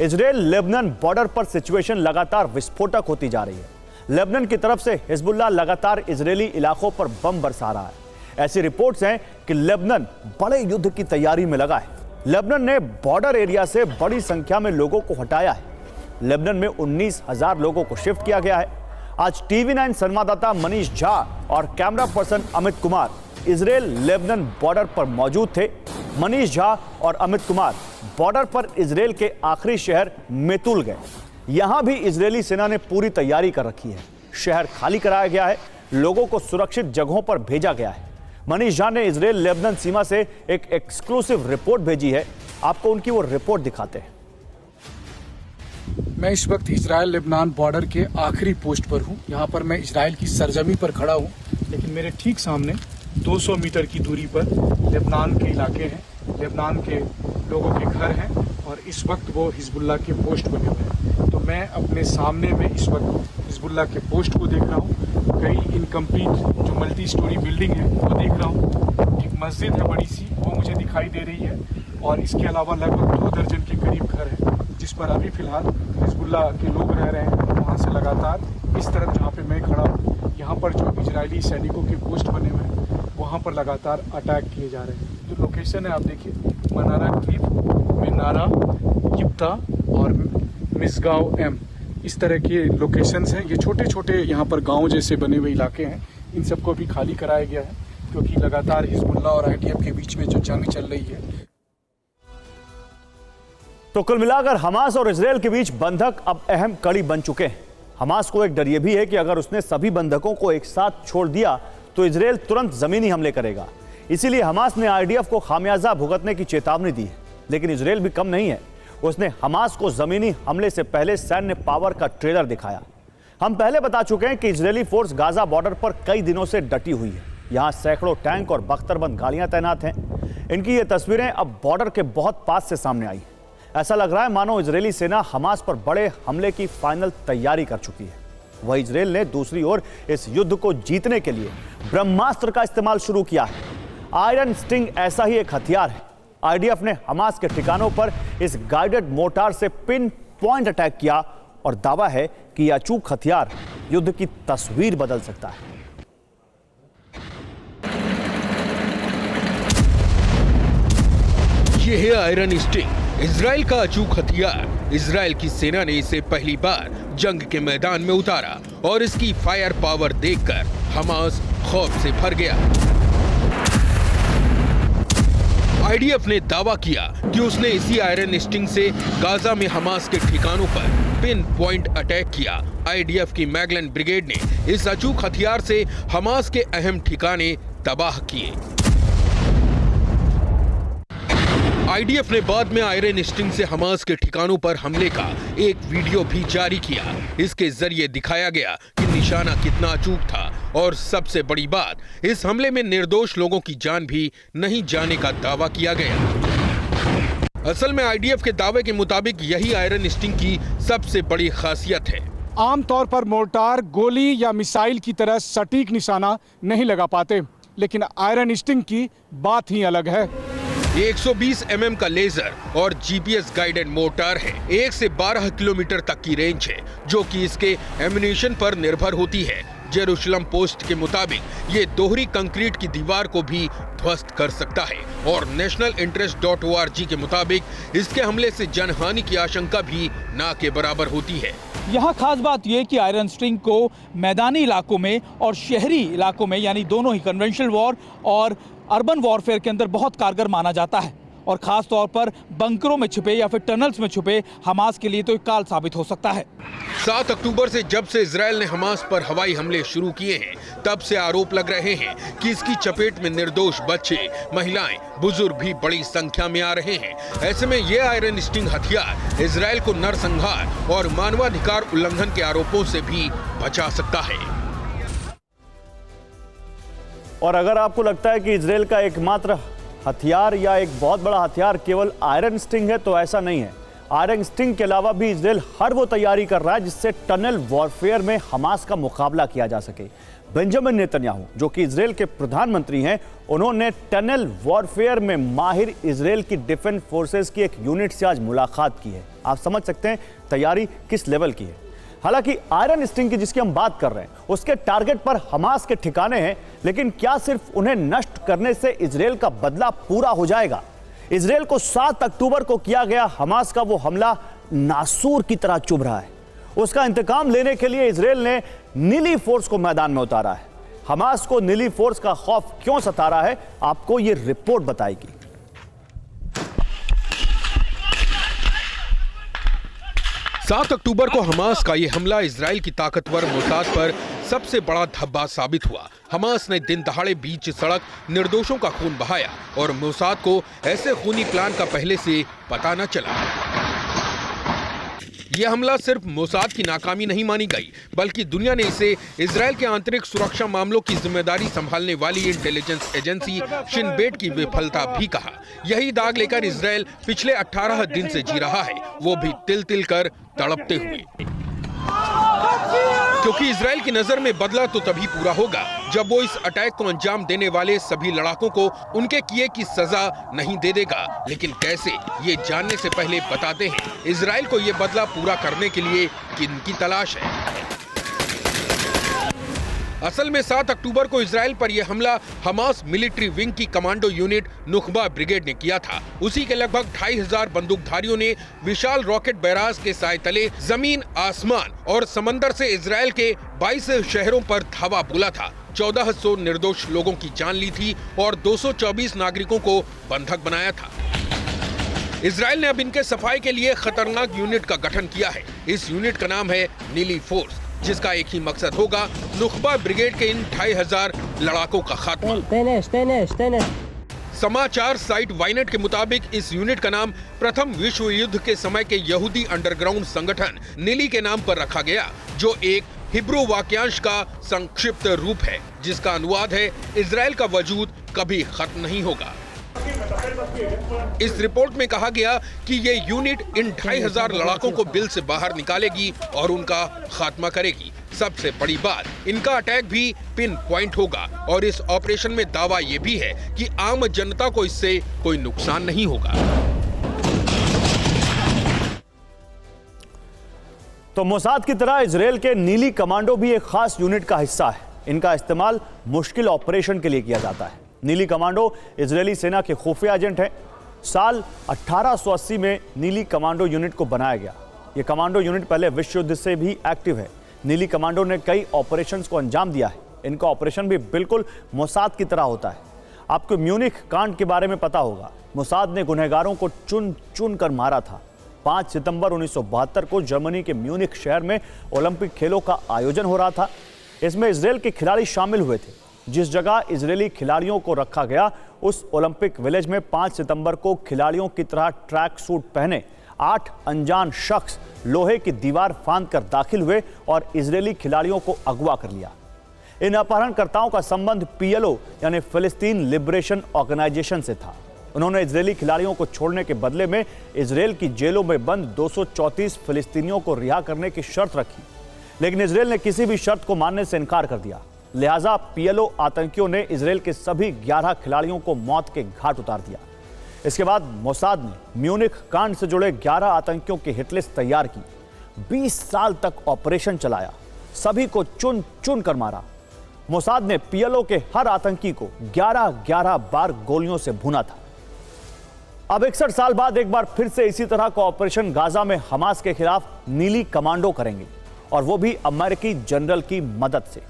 Israel Lebanon border पर situation लगातार विस्फोटक होती जा रही है। लेबनान की तरफ से हिजबुल्लाह लगातार इजरायली इलाकों पर बम बरसा रहा है। ऐसी रिपोर्ट्स हैं कि लेबनान बड़े युद्ध की तैयारी में लगा है। लेबनान ने बॉर्डर एरिया से बड़ी संख्या में लोगों को हटाया है। लेबनान में 19,000 लोगों को शिफ्ट किया गया है। आज TV9 संवाददाता मनीष झा और camera person Amit Kumar Israel Lebanon border पर मौजूद थे। मनीष झा और अमित कुमार बॉर्डर पर इजराइल के आखिरी शहर मेतुल गए। यहां भी इजरायली सेना ने पूरी तैयारी कर रखी है। शहर खाली कराया गया है, लोगों को सुरक्षित जगहों पर भेजा गया है। मनीष झा ने इजराइल लेबनान सीमा से एक एक्सक्लूसिव रिपोर्ट भेजी है। आपको उनकी वो रिपोर्ट दिखाते हैं। मैं इस वक्त इजराइल लेबनान बॉर्डर के आखिरी पोस्ट पर हूं। यहां पर मैं इजराइल की सरजमी पर खड़ा हूं, लेकिन मेरे ठीक सामने 200 मीटर की दूरी पर लेबनान के इलाके हैं, लेबनान के लोगों के घर हैं और इस वक्त वो हिजबुल्लाह के पोस्ट बने हुए हैं। तो मैं अपने सामने में इस वक्त हिजबुल्लाह के पोस्ट को देख रहा हूँ। कई इनकम्प्लीट जो मल्टी स्टोरी बिल्डिंग है वो देख रहा हूँ। एक मस्जिद है बड़ी सी, वो मुझे दिखाई दे रही है और इसके अलावा लगभग 2 दर्जन के करीब घर हैं जिस पर अभी फिलहाल हिजबुल्लाह के लोग रह रहे हैं। वहाँ से लगातार इस तरफ जहाँ पे मैं खड़ा हूँ, यहाँ पर जो इजरायली सैनिकों के पोस्ट बने हुए हैं वहाँ पर लगातार अटैक किए जा रहे हैं। जो लोकेशन है आप देखिए, मनारा क्रीफ, मिनारा, किप्ता और मिसगांव एम, इस तरह के लोकेशंस हैं। ये छोटे छोटे यहाँ पर गांव जैसे बने हुए इलाके हैं। इन सबको भी खाली कराया गया है क्योंकि लगातार हिजबुल्लाह और IDF के बीच में जो जंग चल रही है। तो कुल मिलाकर हमास और इजराइल के बीच बंधक अब अहम कड़ी बन चुके हैं। हमास को एक डर यह भी है कि अगर उसने सभी बंधकों को एक साथ छोड़ दिया तो इजराइल तुरंत जमीनी हमले करेगा। इसीलिए हमास ने IDF को खामियाजा भुगतने की चेतावनी दी है। लेकिन इजराइल भी कम नहीं है। उसने हमास को जमीनी हमले से पहले सैन्य पावर का ट्रेलर दिखाया। हम पहले बता चुके हैं कि इजरायली फोर्स गाजा बॉर्डर पर कई दिनों से डटी हुई है। यहाँ सैकड़ों टैंक और बख्तरबंद गाड़ियां तैनात हैं। इनकी ये तस्वीरें अब बॉर्डर के बहुत पास से सामने आई। ऐसा लग रहा है मानो इजरायली सेना हमास पर बड़े हमले की फाइनल तैयारी कर चुकी है। वहीं इजरायल ने दूसरी ओर इस युद्ध को जीतने के लिए ब्रह्मास्त्र का इस्तेमाल शुरू किया है। आयरन स्टिंग ऐसा ही एक हथियार है। IDF ने हमास के ठिकानों पर इस गाइडेड मोर्टार से पिन पॉइंट अटैक किया और दावा है कि यह अचूक हथियार युद्ध की तस्वीर बदल सकता है। यह है आयरन स्टिंग, इजराइल का अचूक हथियार। इजराइल की सेना ने इसे पहली बार जंग के मैदान में उतारा और इसकी फायर पावर देखकर हमास खौफ से भर गया। IDF ने दावा किया कि उसने इसी आयरन स्टिंग से गाजा में हमास के ठिकानों पर पिन पॉइंट अटैक किया। IDF की मैगलन ब्रिगेड ने इस अचूक हथियार से हमास के अहम ठिकाने तबाह किए। IDF ने बाद में आयरन स्टिंग से हमास के ठिकानों पर हमले का एक वीडियो भी जारी किया। इसके जरिए दिखाया गया कि निशाना कितना अचूक था और सबसे बड़ी बात, इस हमले में निर्दोष लोगों की जान भी नहीं जाने का दावा किया गया। असल में IDF के दावे के मुताबिक यही आयरन स्टिंग की सबसे बड़ी खासियत है। आमतौर पर मोर्टार गोली या मिसाइल की तरह सटीक निशाना नहीं लगा पाते, लेकिन आयरन स्टिंग की बात ही अलग है। ये 120 mm का लेजर और GPS गाइडेड मोर्टार है। 1 से 12 किलोमीटर तक की रेंज है, जो कि इसके एम्यूनेशन पर निर्भर होती है। जेरूशलम पोस्ट के मुताबिक ये दोहरी कंक्रीट की दीवार को भी ध्वस्त कर सकता है और nationalinterest.org के मुताबिक इसके हमले से जनहानि की आशंका भी ना के बराबर होती है। यहाँ खास बात यह कि आयरन स्टिंग को मैदानी इलाकों में और शहरी इलाकों में, यानी दोनों ही कन्वेंशनल वॉर और अर्बन वॉरफेयर के अंदर बहुत कारगर माना जाता है और खास तौर पर बंकरों में छुपे या फिर टनल्स में छुपे हमास के लिए तो एक काल साबित हो सकता है। 7 अक्टूबर से जब से इजरायल ने हमास पर हवाई हमले शुरू किए हैं, तब से आरोप लग रहे हैं कि इसकी चपेट में निर्दोष बच्चे, महिलाएं, बुजुर्ग भी बड़ी संख्या में आ रहे हैं। ऐसे में ये आयरन स्टिंग हथियार इजरायल को नरसंहार और मानवाधिकार उल्लंघन के आरोपों से भी बचा सकता है। और अगर आपको लगता है कि इजरायल का एकमात्र हथियार या एक बहुत बड़ा हथियार केवल आयरन स्टिंग है, तो ऐसा नहीं है। आयरन स्टिंग के अलावा भी इजराइल हर वो तैयारी कर रहा है जिससे टनल वॉरफेयर में हमास का मुकाबला किया जा सके। बेंजामिन नेतन्याहू, जो कि इजराइल के प्रधानमंत्री हैं, उन्होंने टनल वॉरफेयर में माहिर इजराइल की डिफेंस फोर्सेस की एक यूनिट से आज मुलाकात की है। आप समझ सकते हैं तैयारी किस लेवल की है। हालांकि आयरन स्टिंग की जिसकी हम बात कर रहे हैं उसके टारगेट पर हमास के ठिकाने हैं, लेकिन क्या सिर्फ उन्हें नष्ट करने से इजराइल का बदला पूरा हो जाएगा? इजराइल को 7 अक्टूबर को किया गया हमास का वो हमला नासूर की तरह चुभ रहा है। उसका इंतकाम लेने के लिए इजराइल ने नीली फोर्स को मैदान में उतारा है। हमास को नीली फोर्स का खौफ क्यों सता रहा है, आपको ये रिपोर्ट बताएगी। 7 अक्टूबर को हमास का यह हमला इजराइल की ताकतवर मोसाद पर सबसे बड़ा धब्बा साबित हुआ। हमास ने दिन दहाड़े बीच सड़क निर्दोषों का खून बहाया और मोसाद को ऐसे खूनी प्लान का पहले से पता न चला। यह हमला सिर्फ मोसाद की नाकामी नहीं मानी गई, बल्कि दुनिया ने इसे इजराइल के आंतरिक सुरक्षा मामलों की जिम्मेदारी संभालने वाली इंटेलिजेंस एजेंसी शिन बेट की विफलता भी कहा। यही दाग लेकर इजराइल पिछले 18 दिन से जी रहा है, वो भी तिल तिल कर तड़पते हुए, क्योंकि इजराइल की नजर में बदला तो तभी पूरा होगा जब वो इस अटैक को अंजाम देने वाले सभी लड़ाकों को उनके किए की सजा नहीं दे देगा। लेकिन कैसे, ये जानने से पहले बताते हैं इजराइल को ये बदला पूरा करने के लिए किनकी तलाश है। असल में 7 अक्टूबर को इजराइल पर यह हमला हमास मिलिट्री विंग की कमांडो यूनिट नुखबा ब्रिगेड ने किया था। उसी के लगभग 2500 बंदूकधारियों ने विशाल रॉकेट बैराज के साए तले जमीन, आसमान और समंदर से इजराइल के 22 शहरों पर धावा बोला था। 1400 निर्दोष लोगों की जान ली थी और 224 नागरिकों को बंधक बनाया था। इजराइल ने अब इनके सफाई के लिए खतरनाक यूनिट का गठन किया है। इस यूनिट का नाम है नीली फोर्स, जिसका एक ही मकसद होगा नुखबा ब्रिगेड के इन 2500 लड़ाकों का खात्मा। समाचार साइट वाइनेट के मुताबिक इस यूनिट का नाम प्रथम विश्व युद्ध के समय के यहूदी अंडरग्राउंड संगठन नीली के नाम पर रखा गया, जो एक हिब्रू वाक्यांश का संक्षिप्त रूप है, जिसका अनुवाद है इजराइल का वजूद कभी खत्म नहीं होगा। इस रिपोर्ट में कहा गया कि ये यूनिट इन 2500 लड़ाकों को बिल से बाहर निकालेगी और उनका खात्मा करेगी। सबसे बड़ी बात, इनका अटैक भी पिन पॉइंट होगा और इस ऑपरेशन में दावा ये भी है कि आम जनता को इससे कोई नुकसान नहीं होगा। तो मोसाद की तरह इजराइल के नीली कमांडो भी एक खास यूनिट का हिस्सा है। इनका इस्तेमाल मुश्किल ऑपरेशन के लिए किया जाता है। नीली कमांडो इजरायली सेना के खुफिया एजेंट हैं। साल 1880 में नीली कमांडो यूनिट को बनाया गया। यह कमांडो यूनिट पहले विश्व युद्ध से भी एक्टिव है। नीली कमांडो ने कई ऑपरेशंस को अंजाम दिया है। इनका ऑपरेशन भी बिल्कुल मोसाद की तरह होता है। आपको म्यूनिख कांड के बारे में पता होगा। मोसाद ने गुनहगारों को चुन चुन कर मारा था। 5 सितंबर 1972 को जर्मनी के म्यूनिख शहर में ओलंपिक खेलों का आयोजन हो रहा था। इसमें इजराइल के खिलाड़ी शामिल हुए थे। जिस जगह इजरायली खिलाड़ियों को रखा गया, उस ओलंपिक विलेज में 5 सितंबर को खिलाड़ियों की तरह ट्रैक सूट पहने 8 अनजान शख्स लोहे की दीवार फांदकर दाखिल हुए और इजरायली खिलाड़ियों को अगवा कर लिया। इन अपहरणकर्ताओं का संबंध PLO यानी फिलिस्तीन लिबरेशन ऑर्गेनाइजेशन से था। उन्होंने इजरायली खिलाड़ियों को छोड़ने के बदले में इजरायल की जेलों में बंद 234 फिलिस्तीनियों को रिहा करने की शर्त रखी, लेकिन इजरायल ने किसी भी शर्त को मानने से इनकार कर दिया। लिहाजा PLO आतंकियों ने इजरायल के सभी 11 खिलाड़ियों को मौत के घाट उतार दिया। इसके बाद मोसाद ने म्यूनिख कांड से जुड़े 11 आतंकियों की हिटलिस्ट तैयार की। 20 साल तक ऑपरेशन चलाया, सभी को चुन चुन कर मारा। मोसाद ने PLO के हर आतंकी को 11-11 बार गोलियों से भूना था। अब 61 साल बाद एक बार फिर से इसी तरह का ऑपरेशन गाजा में हमास के खिलाफ नीली कमांडो करेंगे, और वो भी अमेरिकी जनरल की मदद से।